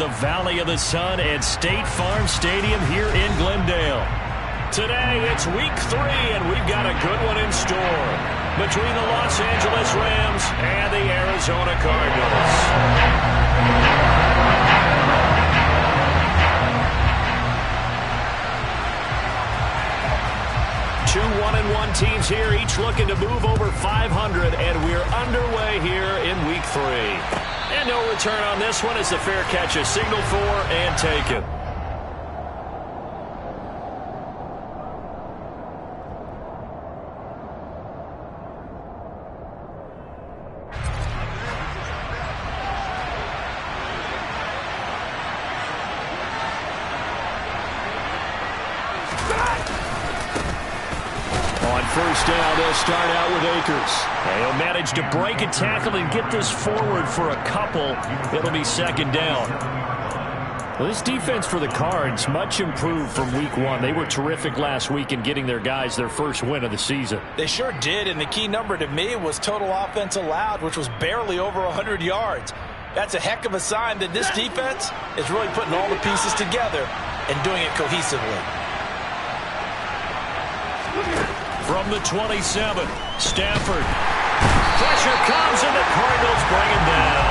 the Valley of the Sun at State Farm Stadium here in Glendale. Today, it's week 3, and we've got a good one in store between the Los Angeles Rams and the Arizona Cardinals. 2 1-1 teams here, each looking to move over 500, and we're underway here in week 3. And no return on this one as the fair catch is signaled for and taken. First down, they'll start out with Akers. And he'll manage to break a tackle and get this forward for a couple. It'll be second down. Well, this defense for the Cards, much improved from week 1. They were terrific last week in getting their guys their first win of the season. They sure did, and the key number to me was total offense allowed, which was barely over 100 yards. That's a heck of a sign that this defense is really putting all the pieces together and doing it cohesively. From the 27, Stafford. Pressure comes, and the Cardinals bring him down.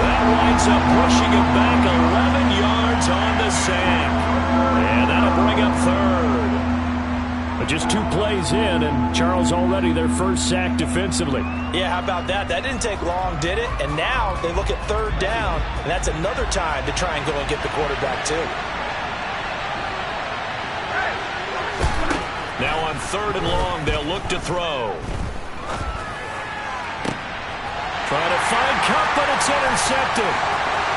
That winds up pushing him back 11 yards on the sack. And that'll bring up third. But just 2 plays in, and Charles already their first sack defensively. Yeah, how about that? That didn't take long, did it? And now they look at third down, and that's another time to try and go and get the quarterback, too. Now on 3rd and long, they'll look to throw. Trying to find Cup, but it's intercepted.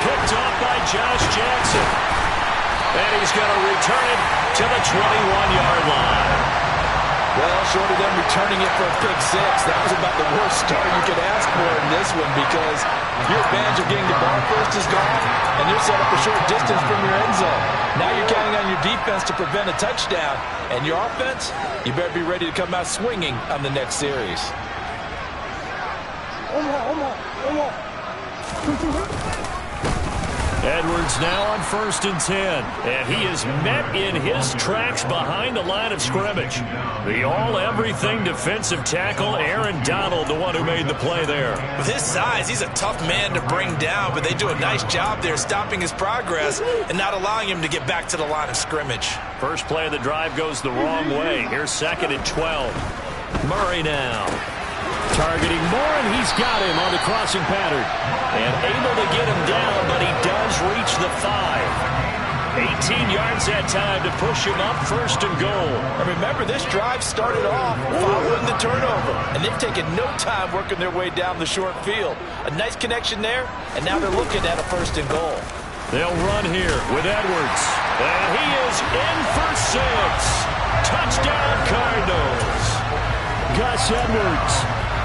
Picked off by Josh Jackson. And he's going to return it to the 21-yard line. Well, short of them returning it for a pick 6, that was about the worst start you could ask for in this one, because your advantage of getting the ball first is gone, and you're set up a short distance from your end zone. Now you're counting on your defense to prevent a touchdown, and your offense, you better be ready to come out swinging on the next series. Edwards now on 1st and 10, and he is met in his tracks behind the line of scrimmage. The all-everything defensive tackle, Aaron Donald, the one who made the play there. With his size, he's a tough man to bring down, but they do a nice job there stopping his progress and not allowing him to get back to the line of scrimmage. First play of the drive goes the wrong way. Here's 2nd and 12. Murray now. Targeting Moore, and he's got him on the crossing pattern. And able to get him down, but he does reach the 5. 18 yards that time to push him up 1st and goal. And remember, this drive started off following the turnover, and they've taken no time working their way down the short field. A nice connection there, and now they're looking at a 1st and goal. They'll run here with Edwards. And he is in for 6. Touchdown, Cardinals. Gus Edwards.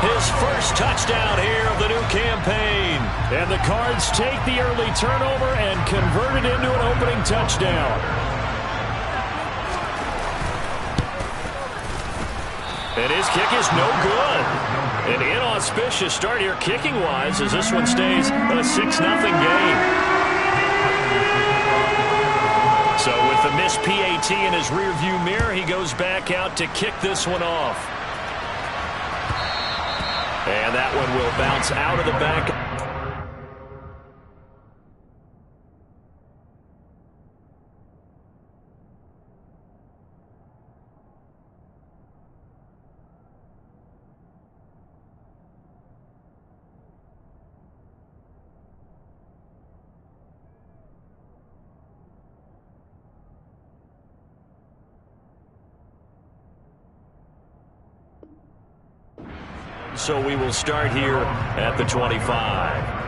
His first touchdown here of the new campaign. And the Cards take the early turnover and convert it into an opening touchdown. And his kick is no good. An inauspicious start here kicking-wise as this one stays a 6-0 game. So with the missed PAT in his rearview mirror, he goes back out to kick this one off. And that one will bounce out of the back. So we will start here at the 25.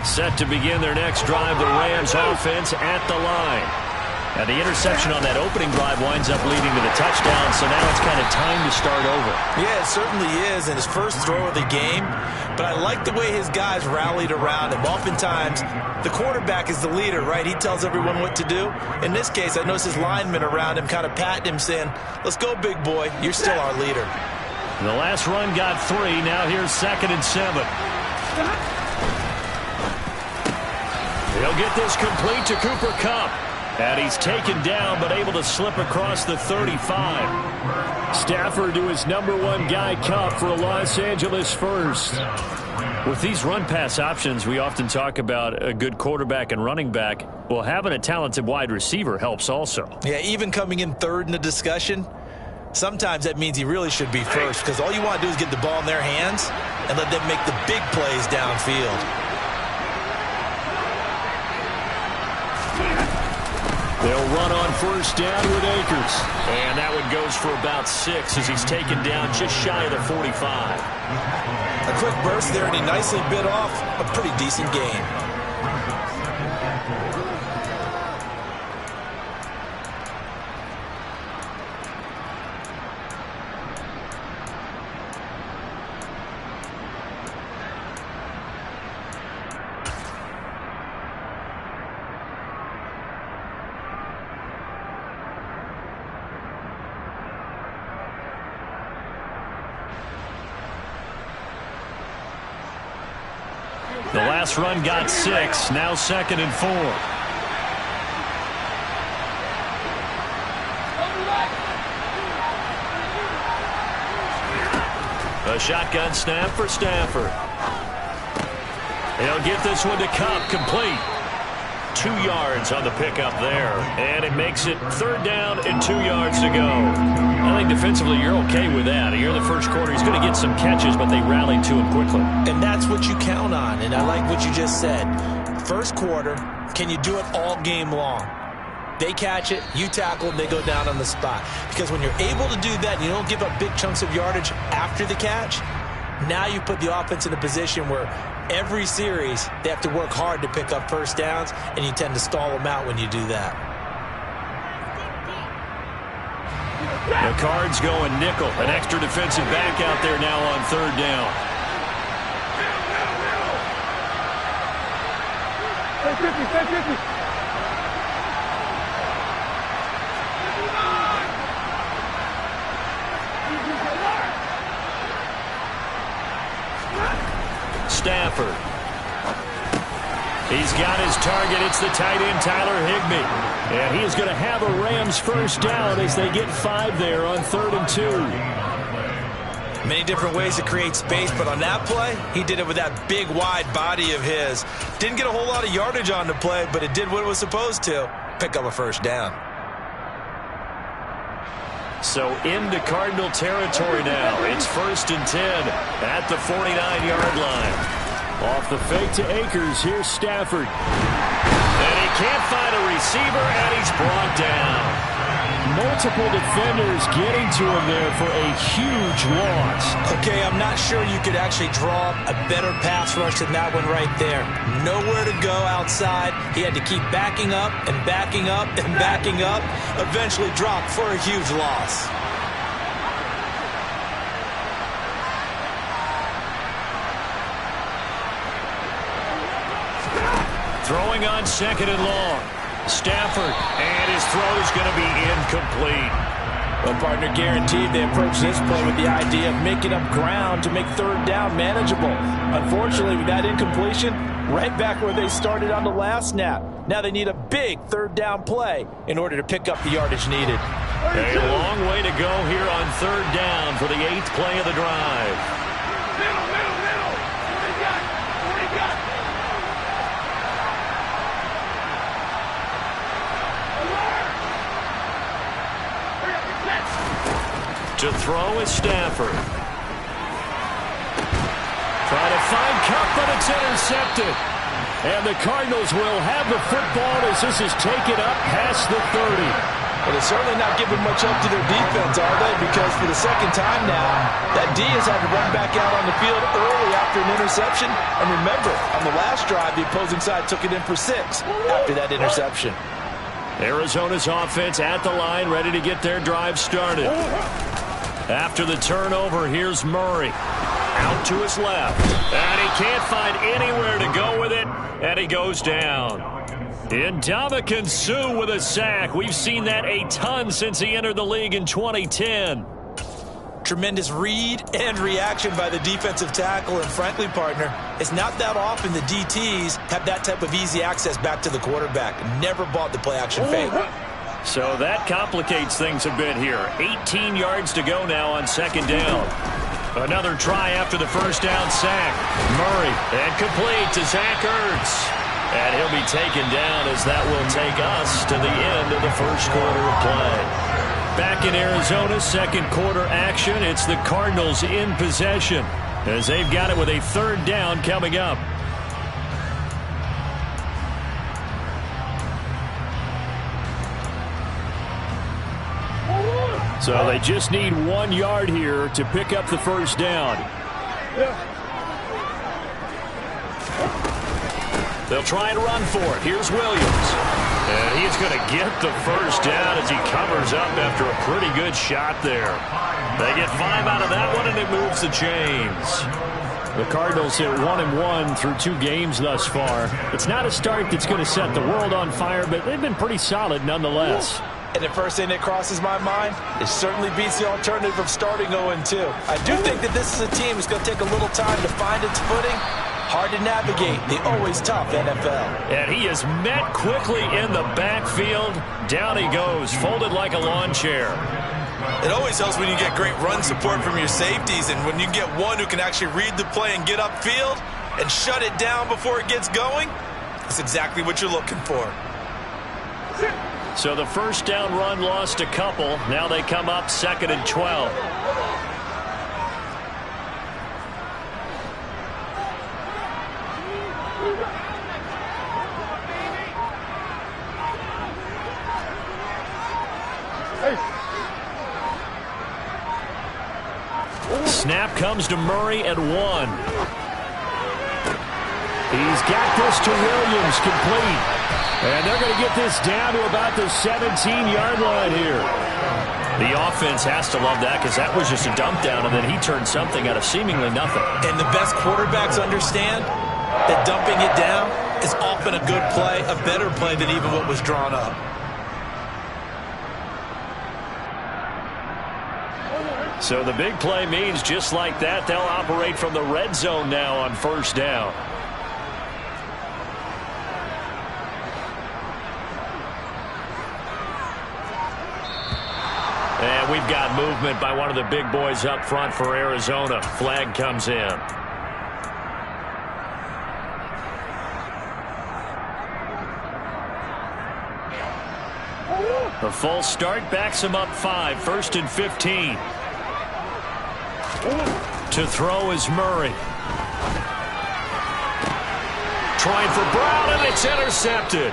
Set to begin their next drive, the Rams offense at the line. And the interception on that opening drive winds up leading to the touchdown, so now it's kind of time to start over. Yeah, it certainly is in his first throw of the game, but I like the way his guys rallied around him. Oftentimes, the quarterback is the leader, right? He tells everyone what to do. In this case, I noticed his linemen around him kind of patting him, saying, let's go, big boy. You're still our leader. The last run got 3. Now here's 2nd and 7. He'll get this complete to Cooper Kupp. And he's taken down, but able to slip across the 35. Stafford to his #1 guy, Kupp, for a Los Angeles first. With these run-pass options, we often talk about a good quarterback and running back. Well, having a talented wide receiver helps also. Yeah, even coming in third in the discussion, sometimes that means he really should be first, because all you want to do is get the ball in their hands and let them make the big plays downfield. They'll run on first down with Akers. And that one goes for about 6 as he's taken down just shy of the 45. A quick burst there, and he nicely bit off a pretty decent gain. The last run got 6. Now 2nd and 4. A shotgun snap for Stafford. He'll get this one to Kupp, complete. 2 yards on the pickup there. And it makes it 3rd down and 2 yards to go. I think defensively you're okay with that. Here in the first quarter, he's going to get some catches, but they rallied to him quickly. And that's what you count on, and I like what you just said. First quarter, can you do it all game long? They catch it, you tackle them, they go down on the spot. Because when you're able to do that and you don't give up big chunks of yardage after the catch, now you put the offense in a position where every series they have to work hard to pick up first downs, and you tend to stall them out when you do that. The Cards going nickel. An extra defensive back out there now on 3rd down. Stafford. He's got his target. It's the tight end, Tyler Higbee. And he is going to have a Rams first down as they get 5 there on 3rd and 2. Many different ways to create space, but on that play, he did it with that big, wide body of his. Didn't get a whole lot of yardage on the play, but it did what it was supposed to. Pick up a first down. So into Cardinal territory now. It's 1st and 10 at the 49-yard line. Off the fake to Akers, here's Stafford. And he can't find a receiver, and he's brought down. Multiple defenders getting to him there for a huge loss. Okay, I'm not sure you could actually draw a better pass rush than that one right there. Nowhere to go outside. He had to keep backing up and backing up and backing up. Eventually dropped for a huge loss. Throwing on 2nd and long. Stafford, and his throw is going to be incomplete. Well, partner, guaranteed they approach this play with the idea of making up ground to make 3rd down manageable. Unfortunately, with that incompletion, right back where they started on the last snap. Now they need a big 3rd down play in order to pick up the yardage needed. A long way to go here on 3rd down for the 8th play of the drive. To throw is Stafford. Try to find Kupp, but it's intercepted. And the Cardinals will have the football as this is taken up past the 30. Well, they're certainly not giving much up to their defense, are they? Because for the 2nd time now, that D has had to run back out on the field early after an interception. And remember, on the last drive, the opposing side took it in for 6 after that interception. Arizona's offense at the line, ready to get their drive started. After the turnover, here's Murray. Out to his left. And he can't find anywhere to go with it, and he goes down. Ndamukong Suh with a sack. We've seen that a ton since he entered the league in 2010. Tremendous read and reaction by the defensive tackle, and frankly, partner, it's not that often the DTs have that type of easy access back to the quarterback. Never bought the play-action fake. So that complicates things a bit here. 18 yards to go now on second down. Another try after the first down sack. Murray, and complete to Zach Ertz. And he'll be taken down as that will take us to the end of the first quarter of play. Back in Arizona, second quarter action. It's the Cardinals in possession as they've got it with a third down coming up. So they just need 1 yard here to pick up the first down. They'll try and run for it. Here's Williams. And he's going to get the first down as he covers up after a pretty good shot there. They get 5 out of that one, and it moves the chains. The Cardinals hit 1-1 through 2 games thus far. It's not a start that's going to set the world on fire, but they've been pretty solid nonetheless. And the first thing that crosses my mind, it certainly beats the alternative of starting 0-2. I do think that this is a team that's going to take a little time to find its footing. Hard to navigate the always tough NFL. And he is met quickly in the backfield. Down he goes, folded like a lawn chair. It always helps when you get great run support from your safeties, and when you get one who can actually read the play and get upfield and shut it down before it gets going, that's exactly what you're looking for. So the first down run lost a couple. Now they come up 2nd and 12. Snap comes to Murray at 1. He's got this to Williams, complete. And they're going to get this down to about the 17-yard line here. The offense has to love that because that was just a dump down, and then he turned something out of seemingly nothing. And the best quarterbacks understand that dumping it down is often a good play, a better play than even what was drawn up. So the big play means just like that, they'll operate from the red zone now on first down. And we've got movement by one of the big boys up front for Arizona. Flag comes in. A full start backs him up 5, 1st and 15. To throw is Murray. Trying for Brown, and it's intercepted.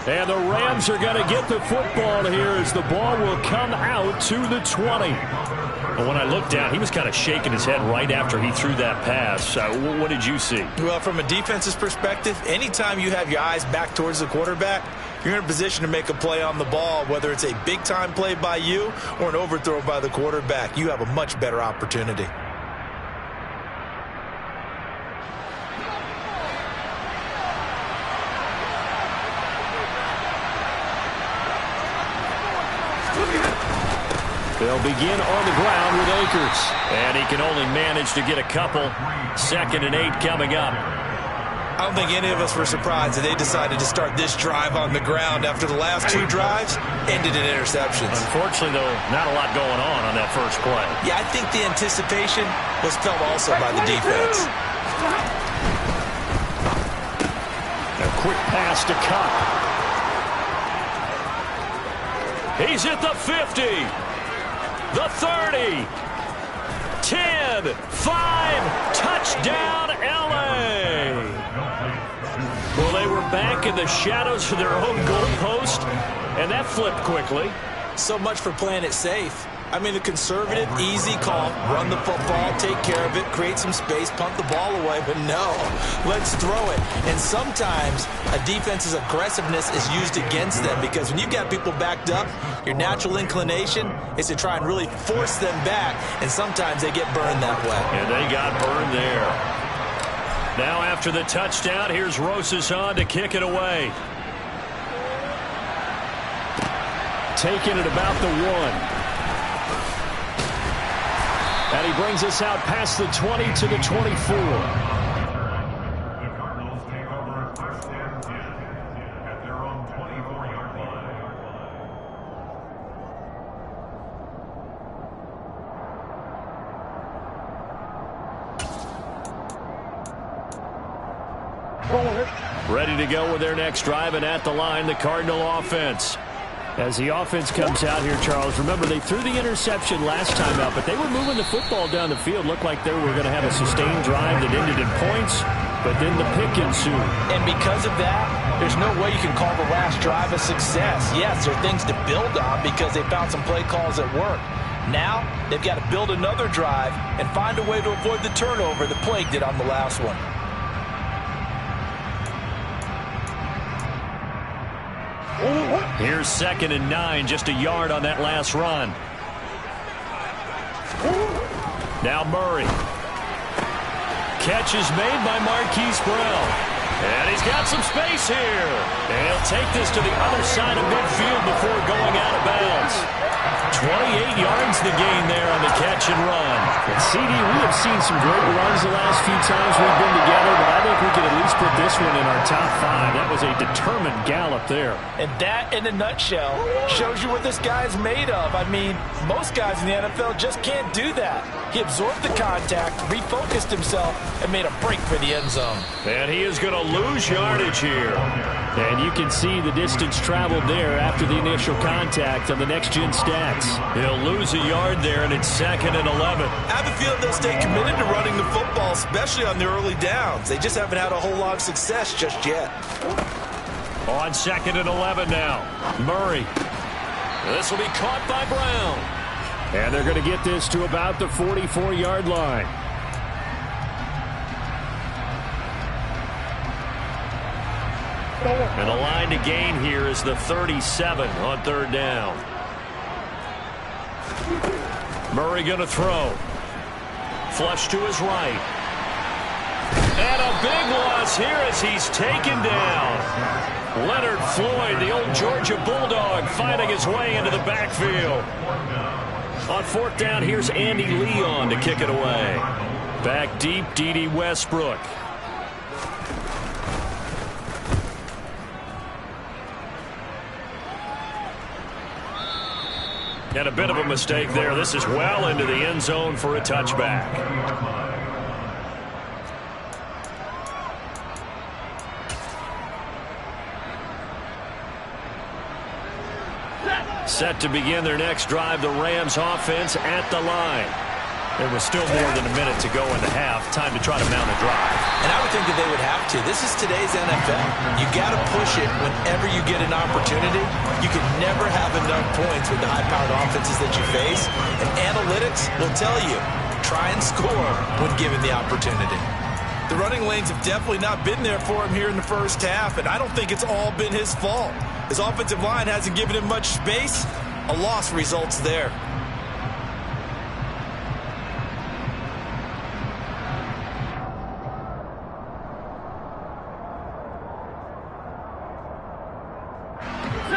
And the Rams are going to get the football here as the ball will come out to the 20. But when I looked down, he was kind of shaking his head right after he threw that pass. What did you see? Well, from a defense's perspective, anytime you have your eyes back towards the quarterback, you're in a position to make a play on the ball, whether it's a big-time play by you or an overthrow by the quarterback. You have a much better opportunity. They'll begin on the ground with Akers. And he can only manage to get a couple. 2nd and 8 coming up. I don't think any of us were surprised that they decided to start this drive on the ground after the last 2 drives ended in interceptions. Unfortunately, though, not a lot going on that first play. Yeah, I think the anticipation was felt also by the defense. A quick pass to Cup. He's at the 50. The 30. 10. 5. Touchdown, L.A. Well, they were back in the shadows of their own goalpost, and that flipped quickly. So much for playing it safe. I mean, a conservative, easy call, run the football, take care of it, create some space, punt the ball away, but no, let's throw it. And sometimes a defense's aggressiveness is used against them because when you've got people backed up, your natural inclination is to try and really force them back, and sometimes they get burned that way. And they got burned there. Now after the touchdown, here's Rosas on to kick it away. Taking it about the 1. And he brings us out past the 20 to the 24. The Cardinals take over first and 10 at their own 24-yard line. Ready to go with their next drive, and at the line, the Cardinal offense. As the offense comes out here, Charles, remember they threw the interception last time out, but they were moving the football down the field. Looked like they were going to have a sustained drive that ended in points, but then the pick ensued. And because of that, there's no way you can call the last drive a success. Yes, there are things to build on because they found some play calls that work. Now, they've got to build another drive and find a way to avoid the turnover that plagued it on the last one. Here's 2nd and 9, just a yard on that last run. Now Murray. Catch is made by Marquise Brown. And he's got some space here. And he'll take this to the other side of midfield before going out of bounds. 28 yards the gain there on the catch and run. And CD, we have seen some great runs the last few times we've been together, but I think we can at least put this one in our top 5. That was a determined gallop there. And that, in a nutshell, shows you what this guy is made of. I mean, most guys in the NFL just can't do that. He absorbed the contact, refocused himself, and made a break for the end zone. And he is going to lose yardage here. And you can see the distance traveled there after the initial contact on the next-gen stats. He'll lose a yard there, and it's 2nd and 11. I have a feeling they'll stay committed to running the football, especially on the early downs. They just haven't had a whole lot of success just yet. On 2nd and 11 now. Murray. This will be caught by Brown. And they're going to get this to about the 44-yard line. And the line to gain here is the 37 on 3rd down. Murray going to throw. Flush to his right. And a big loss here as he's taken down. Leonard Floyd, the old Georgia Bulldog, finding his way into the backfield. On 4th down, here's Andy Leon to kick it away. Back deep, D.D. Westbrook. And a bit of a mistake there. This is well into the end zone for a touchback. Set to begin their next drive, the Rams offense at the line. There was still more than a minute to go in the half. Time to try to mount a drive. And I would think that they would have to. This is today's NFL. You got to push it whenever you get an opportunity. You can never have enough points with the high-powered offenses that you face. And analytics will tell you, try and score when given the opportunity. The running lanes have definitely not been there for him here in the first half, and I don't think it's all been his fault. His offensive line hasn't given him much space. A loss results there.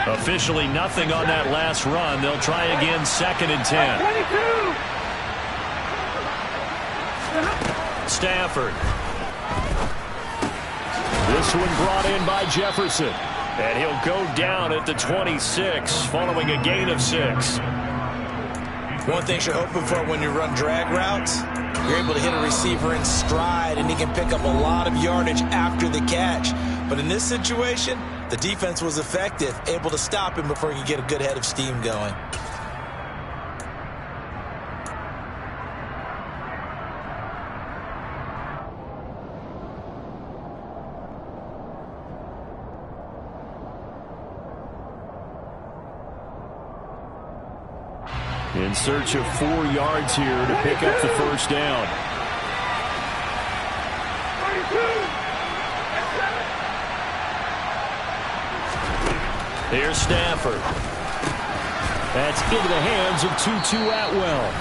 Officially nothing on that last run. They'll try again, 2nd and 10. Stafford. This one brought in by Jefferson. And he'll go down at the 26 following a gain of 6. One thing you're hoping for when you run drag routes, you're able to hit a receiver in stride and he can pick up a lot of yardage after the catch. But in this situation, the defense was effective, able to stop him before he could get a good head of steam going. In search of 4 yards here to pick up the first down. Here's Stafford. That's into the hands of Tutu Atwell.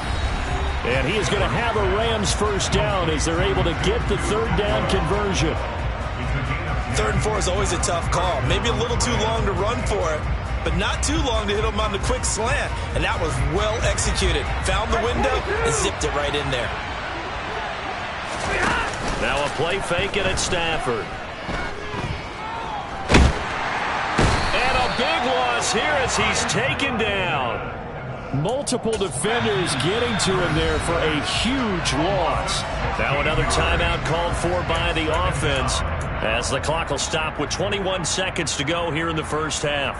And he is going to have a Rams first down as they're able to get the third down conversion. 3rd and 4 is always a tough call. Maybe a little too long to run for it, but not too long to hit him on the quick slant. And that was well executed. Found the window and zipped it right in there. Now a play fake and it's Stafford. And a big loss here as he's taken down. Multiple defenders getting to him there for a huge loss. Now another timeout called for by the offense as the clock will stop with 21 seconds to go here in the first half.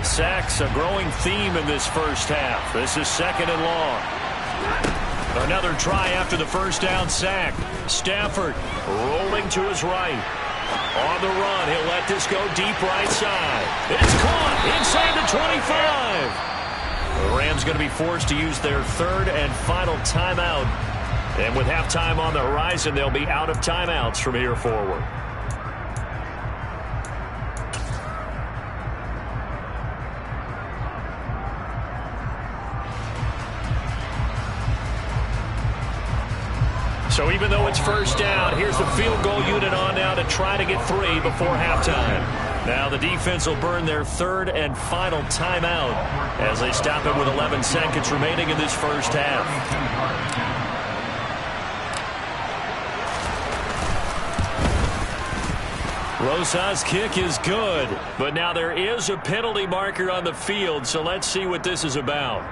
Sacks a growing theme in this first half. This is 2nd and long. Another try after the first down sack. Stafford rolling to his right. On the run, he'll let this go deep right side. It's caught inside the 25. The Rams going to be forced to use their 3rd and final timeout. And with halftime on the horizon, they'll be out of timeouts from here forward. So even though it's first down, here's the field goal unit on now to try to get 3 before halftime. Now the defense will burn their 3rd and final timeout as they stop it with 11 seconds remaining in this first half. Rosa's kick is good, but now there is a penalty marker on the field, so let's see what this is about.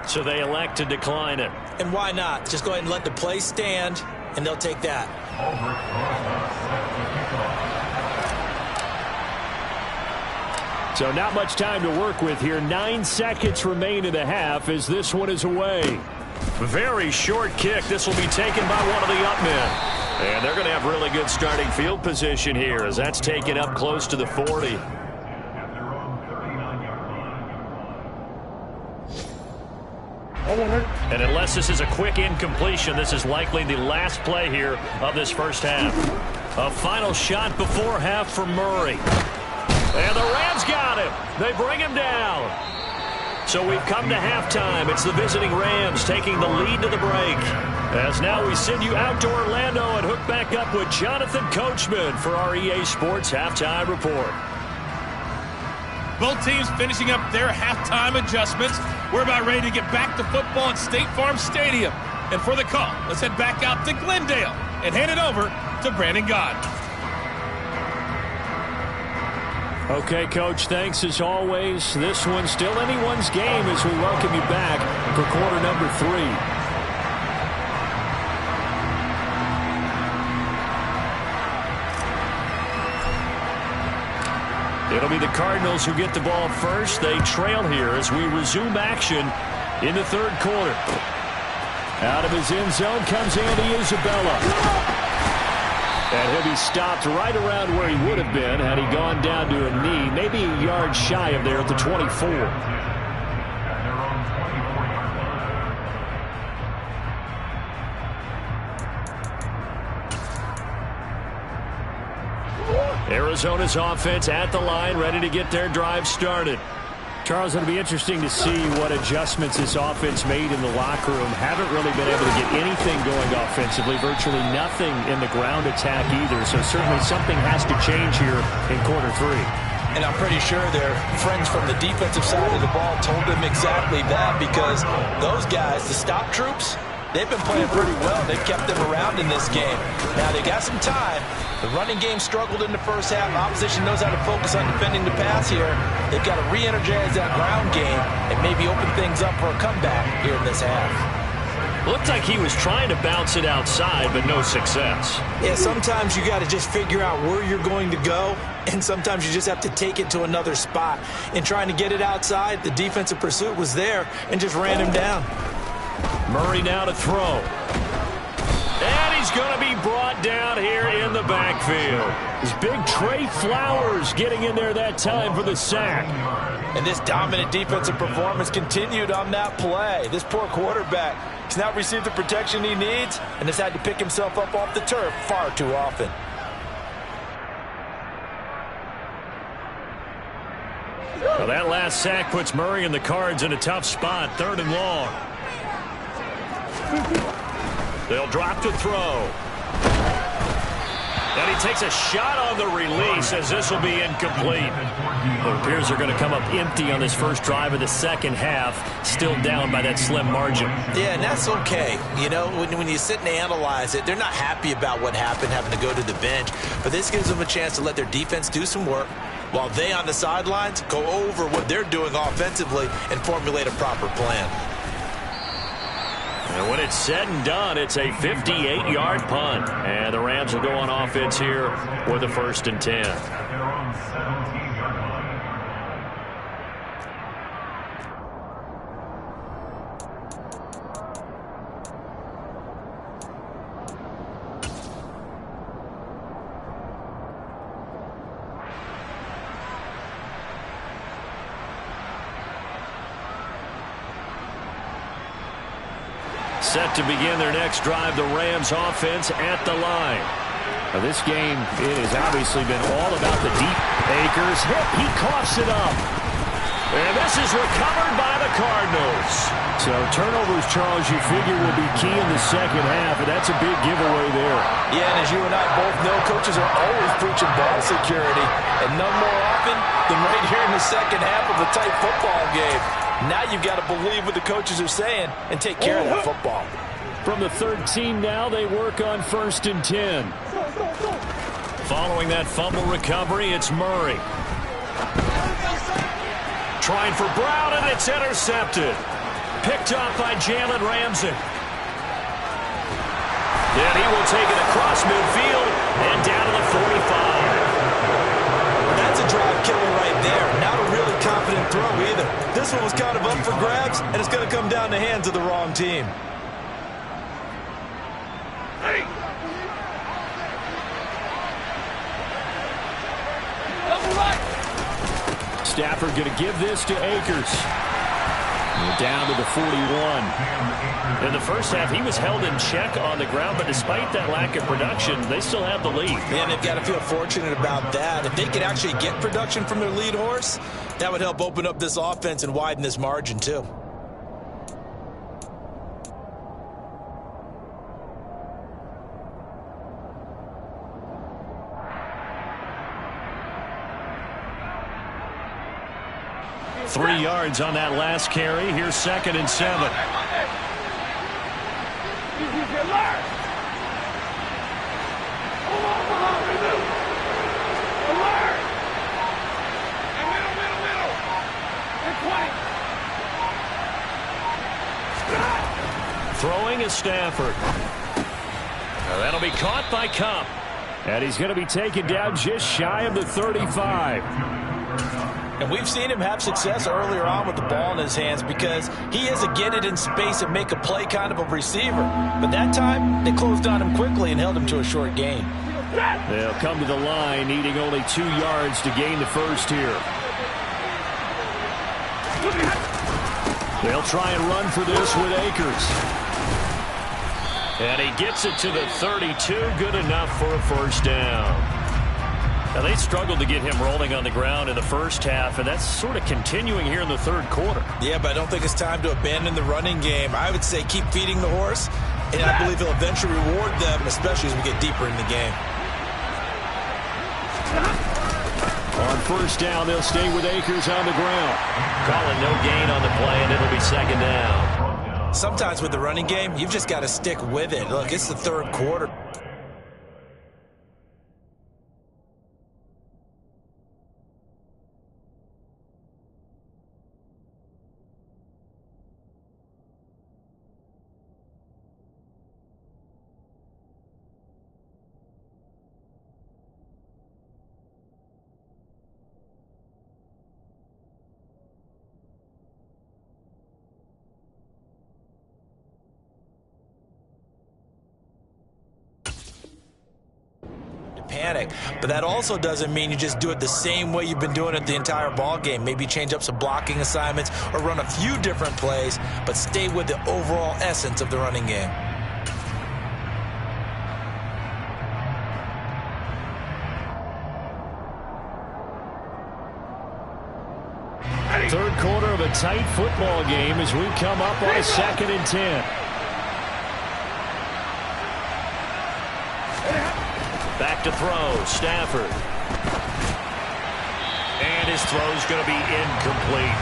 So they elect to decline it. And why not? Just go ahead and let the play stand, and they'll take that. So not much time to work with here. 9 seconds remain in the half as this one is away. Very short kick. This will be taken by one of the up men. And they're going to have really good starting field position here as that's taken up close to the 40. And unless this is a quick incompletion, this is likely the last play here of this first half. A final shot before half for Murray. And the Rams got him. They bring him down. So we've come to halftime. It's the visiting Rams taking the lead to the break. As now we send you out to Orlando and hook back up with Jonathan Coachman for our EA Sports Halftime Report. Both teams finishing up their halftime adjustments. We're about ready to get back to football at State Farm Stadium. And for the call, let's head back out to Glendale and hand it over to Brandon Gott. Okay, Coach, thanks as always. This one's still anyone's game as we welcome you back for quarter number 3. It'll be the Cardinals who get the ball first. They trail here as we resume action in the 3rd quarter. Out of his end zone comes Andy Isabella. And he'll be stopped right around where he would have been had he gone down to a knee, maybe a yard shy of there at the 24. Arizona's offense at the line, ready to get their drive started. Charles, it'll be interesting to see what adjustments this offense made in the locker room. Haven't really been able to get anything going offensively, virtually nothing in the ground attack either. So certainly something has to change here in quarter 3. And I'm pretty sure their friends from the defensive side of the ball told them exactly that, because those guys, the stop troops, they've been playing pretty well. They've kept them around in this game. Now they got some time. The running game struggled in the first half. Opposition knows how to focus on defending the pass here. They've got to re-energize that ground game and maybe open things up for a comeback here in this half. Looked like he was trying to bounce it outside, but no success. Yeah, sometimes you got to just figure out where you're going to go, and sometimes you just have to take it to another spot. In trying to get it outside, the defensive pursuit was there and just ran him down. Murray now to throw. And he's going to be brought down here in the backfield. It's big Trey Flowers getting in there that time for the sack. And this dominant defensive performance continued on that play. This poor quarterback has not received the protection he needs and has had to pick himself up off the turf far too often. Well, that last sack puts Murray and the Cards in a tough spot, 3rd and long. They'll drop to throw. And he takes a shot on the release as this will be incomplete. It appears they're going to come up empty on this first drive of the second half, still down by that slim margin. Yeah, and that's okay. You know, when you sit and analyze it, they're not happy about what happened, having to go to the bench. But this gives them a chance to let their defense do some work while they on the sidelines go over what they're doing offensively and formulate a proper plan. And when it's said and done, it's a 58-yard punt. And the Rams will go on offense here with a 1st and 10. At their own 17-yard line. Set to begin their next drive, the Rams offense at the line. Now this game, it has obviously been all about the deep. Akers hit, he coughs it up. And this is recovered by the Cardinals. So turnovers, Charles, you figure will be key in the second half, and that's a big giveaway there. Yeah, and as you and I both know, coaches are always preaching ball security, and none more often than right here in the second half of a tight football game. Now you've got to believe what the coaches are saying and take care of that football. From the 13 now, they work on 1st and 10. Following that fumble recovery, it's Murray. Trying for Brown, and it's intercepted. Picked off by Jalen Ramsey. And he will take it across midfield and down to the 45. That's a drive killer right there. Not a really confident throw either. This one was kind of up for grabs, and it's going to come down the hands of the wrong team. Stafford going to give this to Akers. Down to the 41. In the first half, he was held in check on the ground, but despite that lack of production, they still have the lead. And they've got to feel fortunate about that. If they could actually get production from their lead horse, that would help open up this offense and widen this margin too. Three yards on that last carry. Here's 2nd and 7. Throwing is Stafford. Now that'll be caught by Cup. And he's going to be taken down just shy of the 35. And we've seen him have success earlier on with the ball in his hands because he is a get it in space and make a play kind of a receiver. But that time, they closed on him quickly and held him to a short gain. They'll come to the line, needing only 2 yards to gain the first here. They'll try and run for this with Akers. And he gets it to the 32. Good enough for a 1st down. Now, they struggled to get him rolling on the ground in the first half, and that's sort of continuing here in the 3rd quarter. Yeah, but I don't think it's time to abandon the running game. I would say keep feeding the horse, and I believe he'll eventually reward them, especially as we get deeper in the game. On 1st down, they'll stay with Akers on the ground. Calling no gain on the play, and it'll be 2nd down. Sometimes with the running game, you've just got to stick with it. Look, it's the 3rd quarter. panic. But that also doesn't mean you just do it the same way you've been doing it the entire ball game. Maybe change up some blocking assignments or run a few different plays, but stay with the overall essence of the running game. Third quarter of a tight football game as we come up on a 2nd and 10. Back to throw, Stafford. And his throw's going to be incomplete.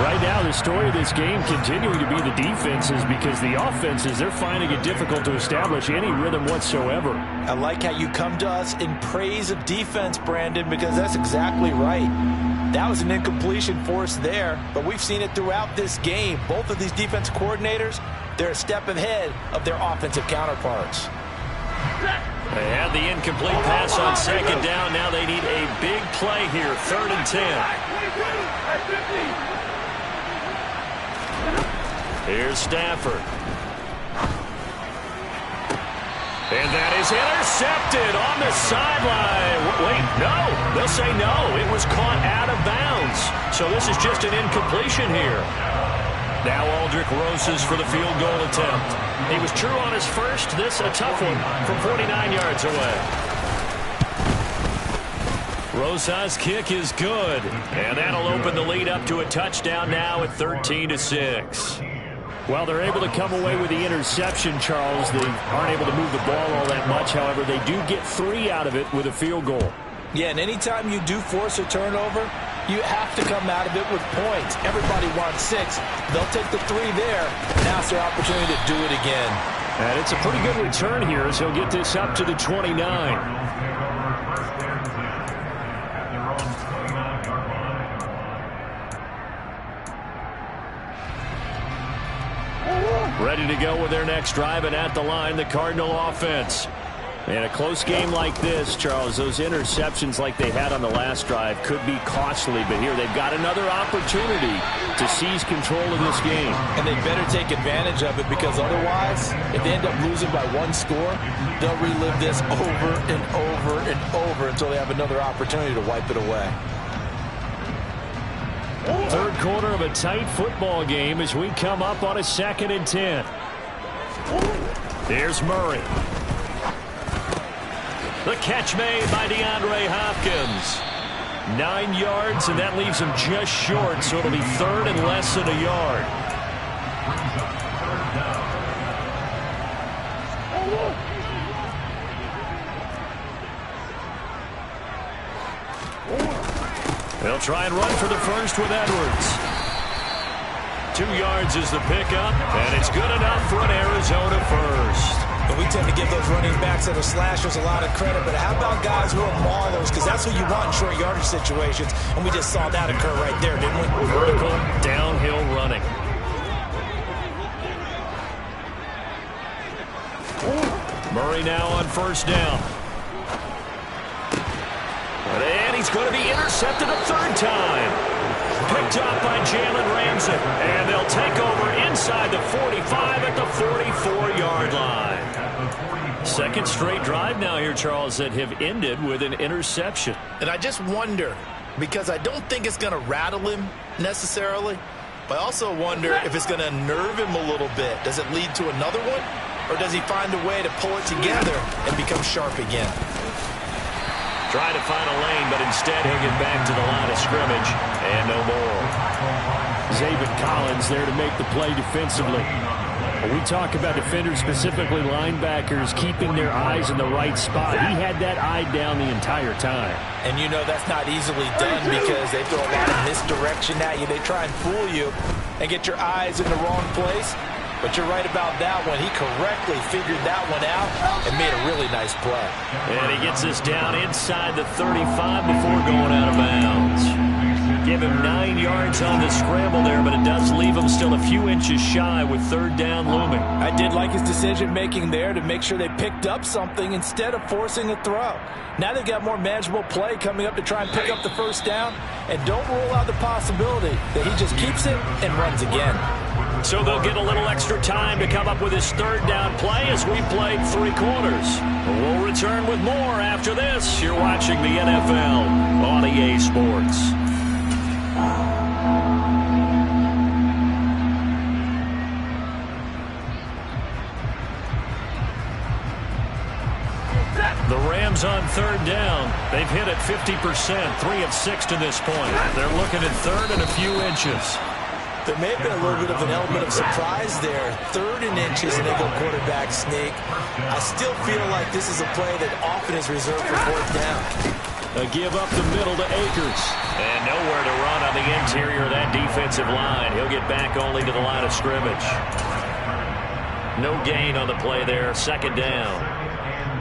Right now, the story of this game continuing to be the defenses, because the offenses, they're finding it difficult to establish any rhythm whatsoever. I like how you come to us in praise of defense, Brandon, because that's exactly right. That was an incompletion force there, but we've seen it throughout this game. Both of these defense coordinators, they're a step ahead of their offensive counterparts. They had the incomplete pass on 2nd down. Now they need a big play here, 3rd and 10. Here's Stafford. And that is intercepted on the sideline. Wait, no. They'll say no. It was caught out of bounds. So this is just an incompletion here. Now Aldrick Rosas for the field goal attempt. He was true on his first. This a tough one from 49 yards away. Rosas' kick is good. And that'll open the lead up to a touchdown now at 13-6. Well, they're able to come away with the interception, Charles. They aren't able to move the ball all that much. However, they do get 3 out of it with a field goal. Yeah, and anytime you do force a turnover, you have to come out of it with points. Everybody wants 6. They'll take the 3 there. Now it's their opportunity to do it again. And it's a pretty good return here as he'll get this up to the 29. Ready to go with their next drive, and at the line, the Cardinal offense. In a close game like this, Charles, those interceptions like they had on the last drive could be costly, but here they've got another opportunity to seize control of this game. And they better take advantage of it, because otherwise, if they end up losing by 1 score, they'll relive this over and over and over until they have another opportunity to wipe it away. Third quarter of a tight football game as we come up on a 2nd and 10. There's Murray. The catch made by DeAndre Hopkins. 9 yards, and that leaves him just short, so it'll be 3rd and less than a yard. They'll try and run for the first with Edwards. 2 yards is the pickup, and it's good enough for an Arizona first. And we tend to give those running backs that are slashers a lot of credit, but how about guys who are maulers? Because that's what you want in short yardage situations, and we just saw that occur right there, didn't we? Vertical, downhill running. Murray now on 1st down. And he's going to be intercepted a 3rd time. Picked up by Jalen Ramsey. And they'll take over inside the 45 at the 44-yard line. 2nd straight drive now here, Charles, that have ended with an interception. And I just wonder, because I don't think it's going to rattle him necessarily, but I also wonder if it's going to nerve him a little bit. Does it lead to another one? Or does he find a way to pull it together and become sharp again? Trying to find a lane, but instead he'll get back to the line of scrimmage, and no more. Zaven Collins there to make the play defensively. When we talk about defenders, specifically linebackers, keeping their eyes in the right spot, he had that eye down the entire time. And you know that's not easily done, because they throw a lot of misdirection at you. They try and fool you and get your eyes in the wrong place. But you're right about that one. He correctly figured that one out and made a really nice play. And he gets us down inside the 35 before going out of bounds. Give him 9 yards on the scramble there, but it does leave him still a few inches shy with 3rd down looming. I did like his decision-making there to make sure they picked up something instead of forcing a throw. Now they've got more manageable play coming up to try and pick up the 1st down. And don't rule out the possibility that he just keeps it and runs again. So they'll get a little extra time to come up with his third down play as we played 3 quarters. We'll return with more after this. You're watching the NFL on EA Sports. The Rams on third down. They've hit it 50%, 3 of 6 to this point. They're looking at third and a few inches. There may have been a little bit of an element of surprise there. 3rd and inches, and they go quarterback sneak. I still feel like this is a play that often is reserved for 4th down. A give up the middle to Akers. And nowhere to run on the interior of that defensive line. He'll get back only to the line of scrimmage. No gain on the play there. 2nd down.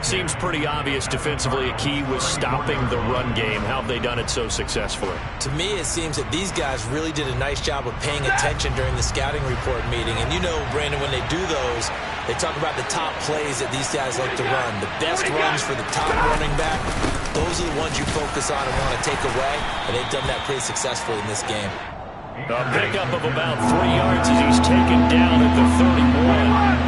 Seems pretty obvious defensively a key was stopping the run game. How have they done it so successfully? To me, it seems that these guys really did a nice job of paying attention during the scouting report meeting. And you know, Brandon, when they do those, they talk about the top plays that these guys like to run. The best runs for the top running back, those are the ones you focus on and want to take away. And they've done that pretty successfully in this game. A pickup of about 3 yards as he's taken down at the 31.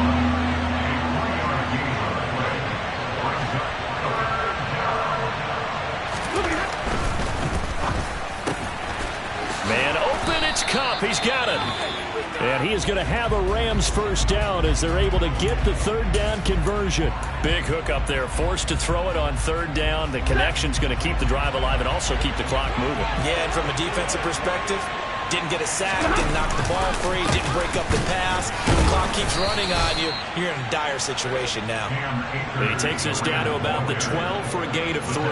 Cup, he's got it. And he is going to have a Rams first down as they're able to get the 3rd down conversion. Big hook up there, forced to throw it on 3rd down. The connection's going to keep the drive alive and also keep the clock moving. Yeah, and from a defensive perspective, didn't get a sack, didn't knock the ball free, didn't break up the pass. The clock keeps running on you. You're in a dire situation now. And he takes us down to about the 12 for a gain of 3.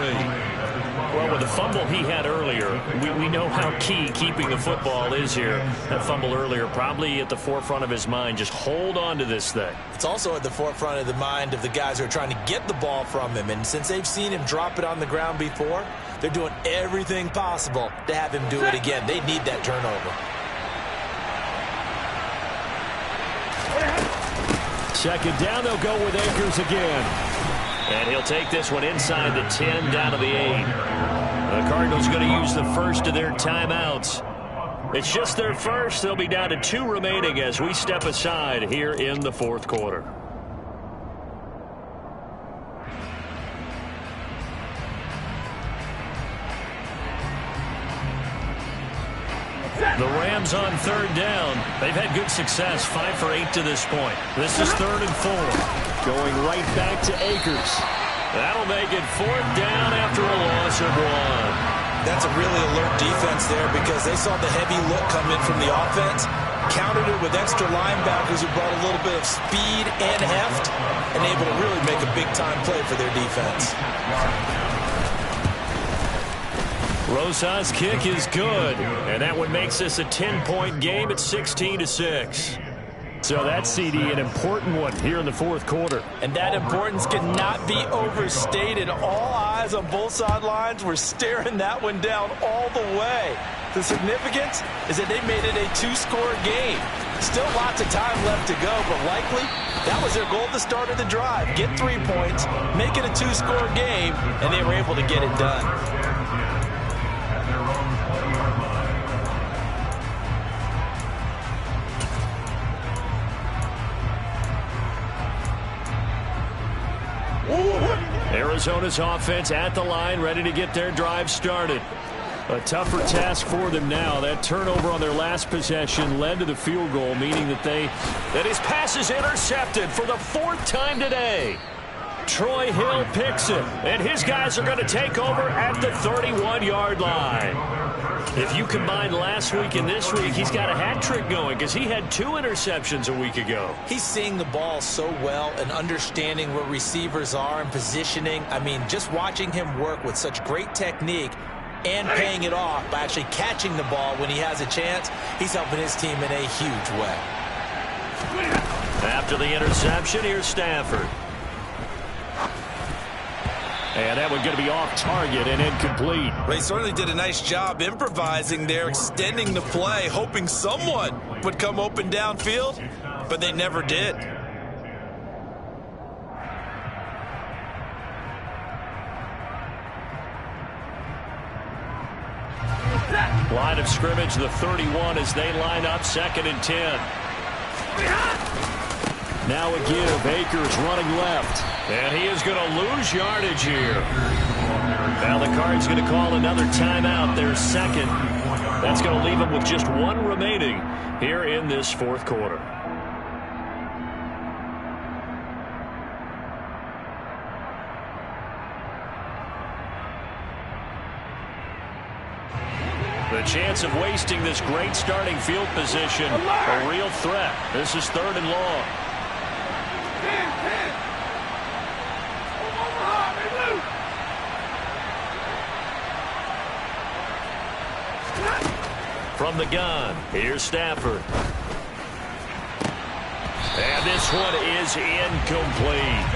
Well, with the fumble he had earlier, we know how key keeping the football is here. That fumble earlier probably at the forefront of his mind. Just hold on to this thing. It's also at the forefront of the mind of the guys who are trying to get the ball from him. And since they've seen him drop it on the ground before, they're doing everything possible to have him do it again. They need that turnover. 2nd down, they'll go with Akers again. And he'll take this one inside the 10 down to the 8. The Cardinals going to use the first of their timeouts. It's just their first. They'll be down to 2 remaining as we step aside here in the 4th quarter. The Rams on 3rd down. They've had good success, 5 for 8 to this point. This is 3rd and 4. Going right back to Akers. That'll make it 4th down after a loss of 1. That's a really alert defense there because they saw the heavy look come in from the offense, countered it with extra linebackers who brought a little bit of speed and heft, and able to really make a big-time play for their defense. Rosas' kick is good, and that one makes this a 10-point game at 16-6. So that's, CD, an important one here in the 4th quarter. And that importance cannot be overstated. All eyes on both sidelines were staring that one down all the way. The significance is that they made it a 2-score game. Still lots of time left to go, but likely that was their goal at the start of the drive. Get 3 points, make it a 2-score game, and they were able to get it done. Arizona's offense at the line, ready to get their drive started. A tougher task for them now. That turnover on their last possession led to the field goal, meaning that his pass is intercepted for the 4th time today. Troy Hill picks it, and his guys are going to take over at the 31-yard line. If you combine last week and this week, he's got a hat trick going because he had 2 interceptions a week ago. He's seeing the ball so well and understanding where receivers are and positioning. I mean, just watching him work with such great technique and paying it off by actually catching the ball when he has a chance, he's helping his team in a huge way. After the interception, here's Stafford. And that one's going to be off target and incomplete. Well, he certainly did a nice job improvising there, extending the play, hoping someone would come open downfield, but they never did. Line of scrimmage, the 31 as they line up 2nd and 10. Now a give. Akers running left. And he is going to lose yardage here. Now the Cards going to call another timeout, their second. That's going to leave them with just one remaining here in this fourth quarter. The chance of wasting this great starting field position, a real threat. This is 3rd and long. From the gun, here's Stafford. And this one is incomplete.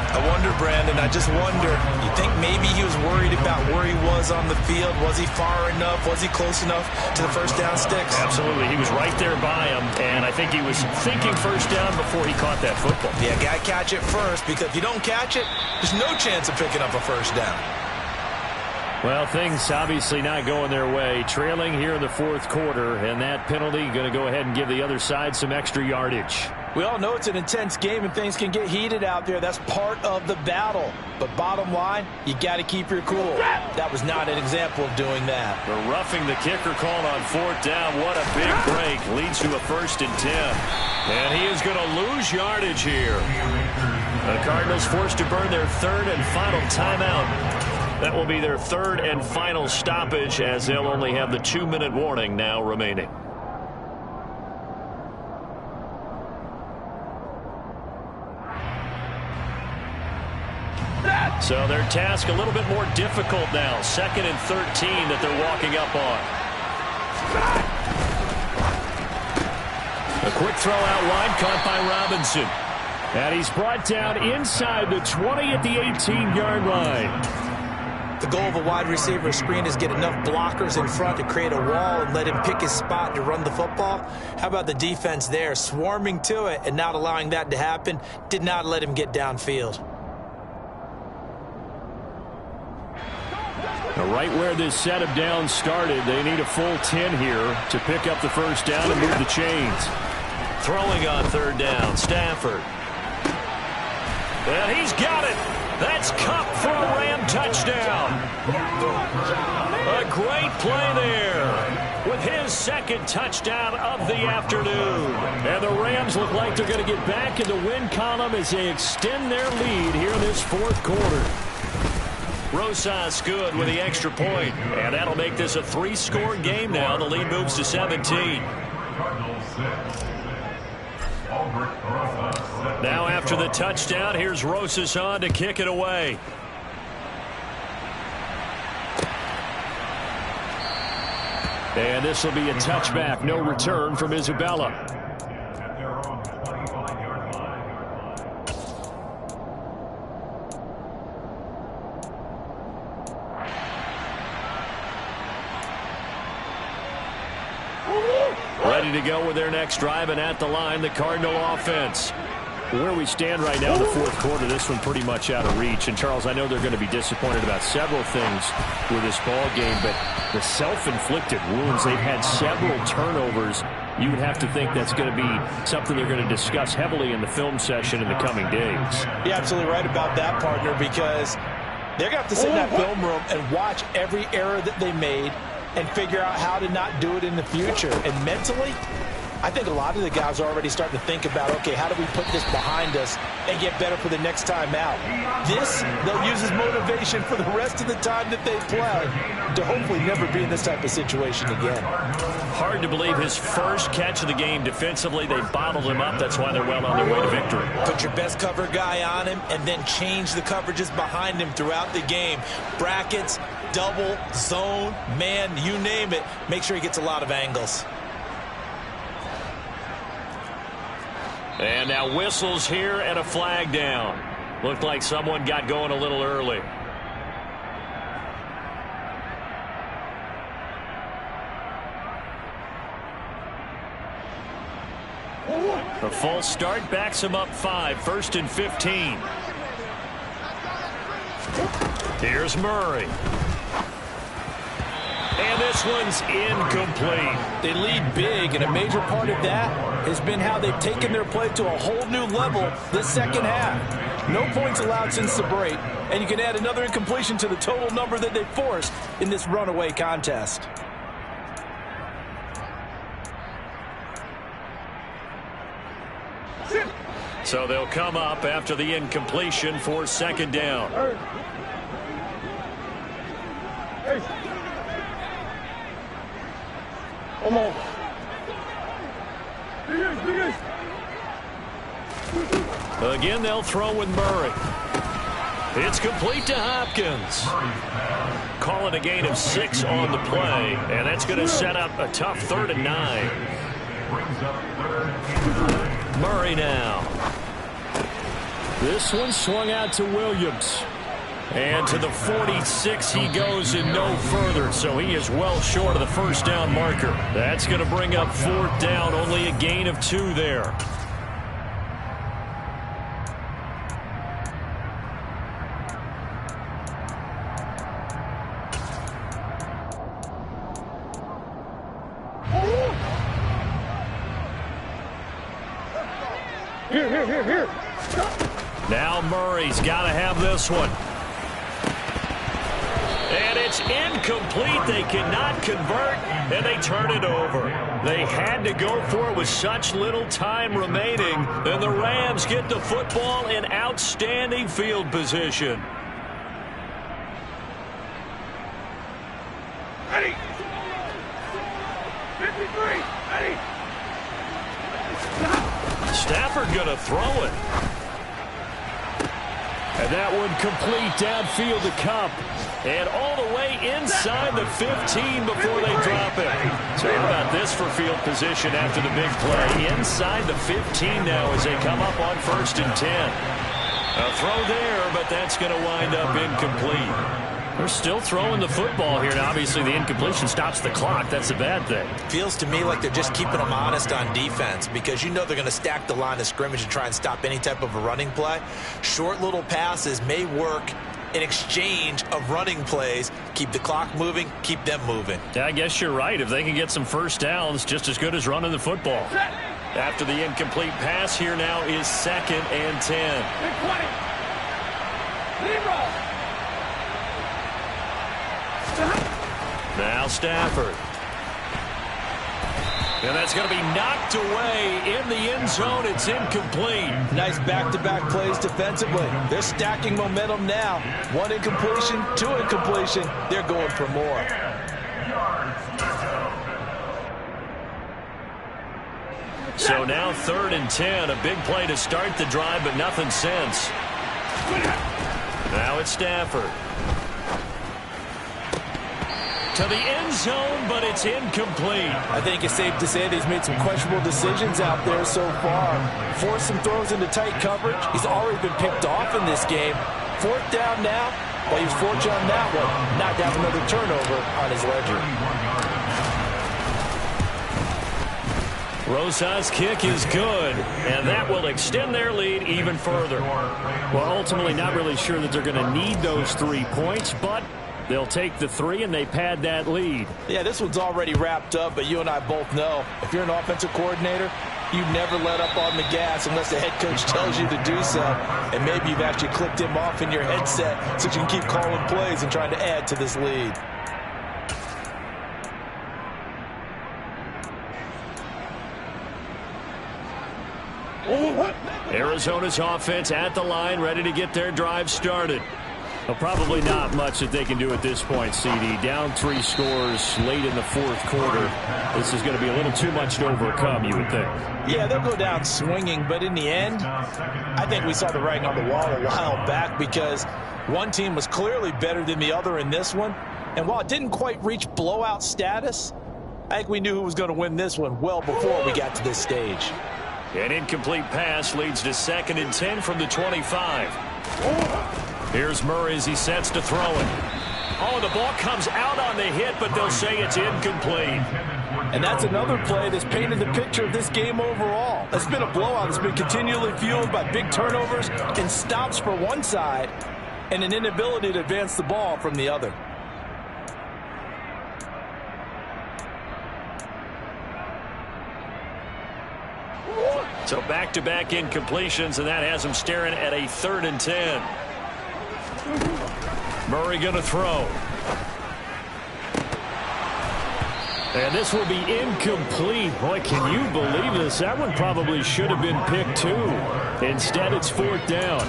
I wonder, Brandon, I just wonder, you think maybe he was worried about where he was on the field? Was he far enough? Was he close enough to the first down sticks? Absolutely. He was right there by him, and I think he was thinking first down before he caught that football. Yeah, got to catch it first, because if you don't catch it, there's no chance of picking up a first down. Well, things obviously not going their way. Trailing here in the fourth quarter, and that penalty going to go ahead and give the other side some extra yardage. We all know it's an intense game and things can get heated out there. That's part of the battle. But bottom line, you got to keep your cool. That was not an example of doing that. The roughing the kicker called on 4th down. What a big break. Leads to a 1st and 10. And he is going to lose yardage here. The Cardinals forced to burn their 3rd and final timeout. That will be their 3rd and final stoppage, as they'll only have the 2-minute warning now remaining. So their task a little bit more difficult now. 2nd and 13 that they're walking up on. A quick throw out wide, caught by Robinson. And he's brought down inside the 20 at the 18-yard line. The goal of a wide receiver screen is get enough blockers in front to create a wall and let him pick his spot to run the football. How about the defense there, swarming to it and not allowing that to happen? Did not let him get downfield. Now right where this set of downs started, they need a full 10 here to pick up the first down and move the chains. Throwing on 3rd down, Stafford. And he's got it. That's Cup for a Ram touchdown. A great play there with his 2nd touchdown of the afternoon. And the Rams look like they're going to get back in the win column as they extend their lead here in this fourth quarter. Rosas good with the extra point, and that'll make this a 3-score game now. The lead moves to 17. Now after the touchdown, here's Rosas on to kick it away. And this will be a touchback, no return from Isabella. At their own 25-yard line. Ready to go with their next drive, and at the line, the Cardinal offense. Where we stand right now in the fourth quarter, this one pretty much out of reach. And, Charles, I know they're going to be disappointed about several things with this ball game, but the self-inflicted wounds, they've had several turnovers. You would have to think that's going to be something they're going to discuss heavily in the film session in the coming days. You're absolutely right about that, partner, because they're going to have to sit in that film room and watch every error that they made and figure out how to not do it in the future. And mentally, I think a lot of the guys are already starting to think about, okay, how do we put this behind us and get better for the next time out? This, they'll use as motivation for the rest of the time that they play to hopefully never be in this type of situation again. Hard to believe his first catch of the game defensively. They bottled him up. That's why they're well on their way to victory. Put your best cover guy on him and then change the coverages behind him throughout the game. Brackets, double, zone, man, you name it. Make sure he gets a lot of angles. And now whistles here and a flag down. Looked like someone got going a little early. A false start backs him up 5, 1st and 15. Here's Murray. And this one's incomplete. They lead big, and a major part of that has been how they've taken their play to a whole new level this second half. No points allowed since the break, and you can add another incompletion to the total number that they forced in this runaway contest. So they'll come up after the incompletion for second down. Again, they'll throw with Murray. It's complete to Hopkins. Call it a gain of 6 on the play, and that's going to set up a tough 3rd and 9. Murray now. This one swung out to Williams. And to the 46 he goes and no further, so he is well short of the first down marker. That's going to bring up 4th down, only a gain of 2 there. Here. Now Murray's got to have this one. And it's incomplete. They cannot convert, and they turn it over. They had to go for it with such little time remaining, and the Rams get the football in outstanding field position. Ready. 53. Ready. Stafford going to throw it. And that one complete downfield to Cup. And all the way inside the 15 before they drop it. So how about this for field position after the big play? Inside the 15 now as they come up on 1st and 10. A throw there, but that's going to wind up incomplete. They're still throwing the football here, and obviously the incompletion stops the clock. That's a bad thing. Feels to me like they're just keeping them honest on defense because you know they're going to stack the line of scrimmage and try and stop any type of a running play. Short little passes may work in exchange of running plays. Keep the clock moving, keep them moving. Yeah, I guess you're right. If they can get some first downs, just as good as running the football. After the incomplete pass, here now is 2nd and 10. Now Stafford. And that's going to be knocked away in the end zone. It's incomplete. Nice back-to-back plays defensively. They're stacking momentum now. 1 incompletion, 2 incompletion. They're going for more. So now 3rd and 10. A big play to start the drive, but nothing since. Now it's Stafford. To the end zone, but it's incomplete. I think it's safe to say that he's made some questionable decisions out there so far. Forced some throws into tight coverage. He's already been picked off in this game. 4th down now, but he's fortunate on that one. Not to have another turnover on his ledger. Rosa's kick is good, and that will extend their lead even further. Well, ultimately not really sure that they're going to need those 3 points, but they'll take the 3 and they pad that lead. Yeah, this one's already wrapped up, but you and I both know if you're an offensive coordinator, you never let up on the gas unless the head coach tells you to do so. And maybe you've actually clicked him off in your headset so you can keep calling plays and trying to add to this lead. Arizona's offense at the line, ready to get their drive started. Well, probably not much that they can do at this point, CD. Down 3 scores late in the 4th quarter. This is going to be a little too much to overcome, you would think. Yeah, they'll go down swinging, but in the end, I think we saw the writing on the wall a while back because one team was clearly better than the other in this one. And while it didn't quite reach blowout status, I think we knew who was going to win this one well before we got to this stage. An incomplete pass leads to 2nd and 10 from the 25. Here's Murray as he sets to throw it. Oh, the ball comes out on the hit, but they'll say it's incomplete. And that's another play that's painted the picture of this game overall. It's been a blowout. It's been continually fueled by big turnovers and stops for one side and an inability to advance the ball from the other. So back-to-back incompletions, and that has him staring at a 3rd and 10. Murray going to throw. And this will be incomplete. Boy, can you believe this? That one probably should have been picked too. Instead, it's 4th down.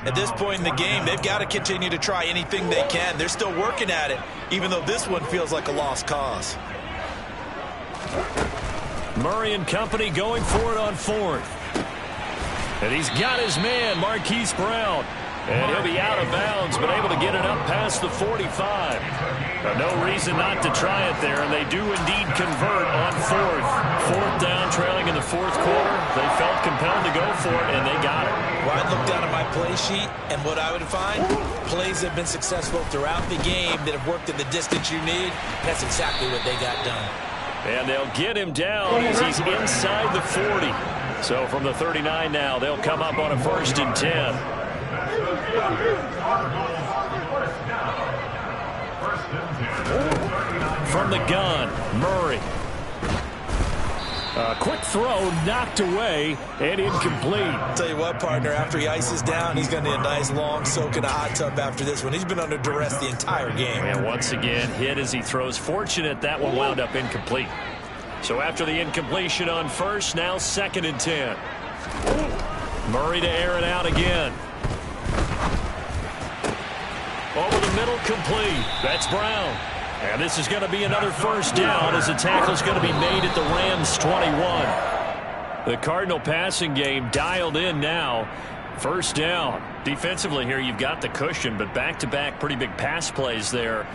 At this point in the game, they've got to continue to try anything they can. They're still working at it, even though this one feels like a lost cause. Murray and company going for it on 4th. And he's got his man, Marquise Brown. And he'll be out of bounds, but able to get it up past the 45. No reason not to try it there, and they do indeed convert on 4th. 4th down, trailing in the 4th quarter. They felt compelled to go for it, and they got it. Well, I'd look down at my play sheet, and what I would find, plays have been successful throughout the game that have worked in the distance you need. That's exactly what they got done. And they'll get him down as he's inside the 40. So from the 39 now, they'll come up on a 1st and 10. From the gun, Murray. A quick throw knocked away and incomplete. I'll tell you what, partner, after he ices down, he's going to need a nice long soak in a hot tub after this one. He's been under duress the entire game. And once again, hit as he throws. Fortunate that one wound up incomplete. So after the incompletion on 1st, now 2nd and 10. Murray to air it out again. Over the middle, complete. That's Brown. And this is going to be another 1st down as the tackle's going to be made at the Rams' 21. The Cardinal passing game dialed in now. 1st down. Defensively here, you've got the cushion, but back-to-back pretty big pass plays there.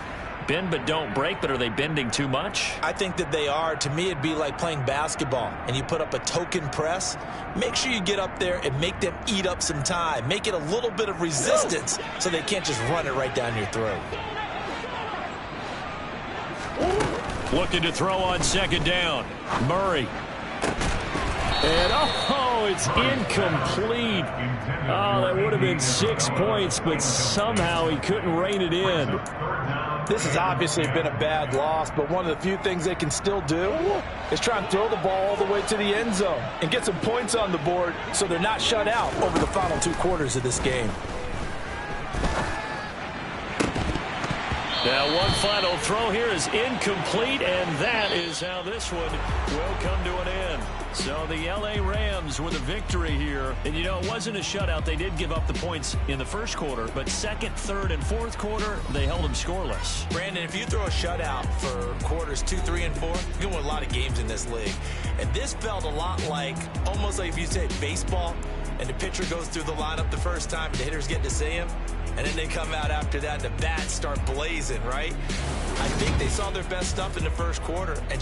Bend but don't break, but are they bending too much? I think that they are. To me, it'd be like playing basketball, and you put up a token press. Make sure you get up there and make them eat up some time. Make it a little bit of resistance so they can't just run it right down your throat. Looking to throw on 2nd down. Murray. And, oh, it's incomplete. Oh, that would have been 6 points, but somehow he couldn't rein it in. This has obviously been a bad loss, but one of the few things they can still do is try and throw the ball all the way to the end zone and get some points on the board so they're not shut out over the final 2 quarters of this game. Now one final throw here is incomplete, and that is how this one will come to an end. So the L.A. Rams with a victory here. And, you know, it wasn't a shutout. They did give up the points in the 1st quarter, but 2nd, 3rd, and 4th quarter, they held them scoreless. Brandon, if you throw a shutout for quarters 2, 3, and 4, you're going to win a lot of games in this league. And this felt a lot like, almost like if you say baseball, and the pitcher goes through the lineup the first time, and the hitters get to see him, and then they come out after that, and the bats start blazing, right? I think they saw their best stuff in the 1st quarter and just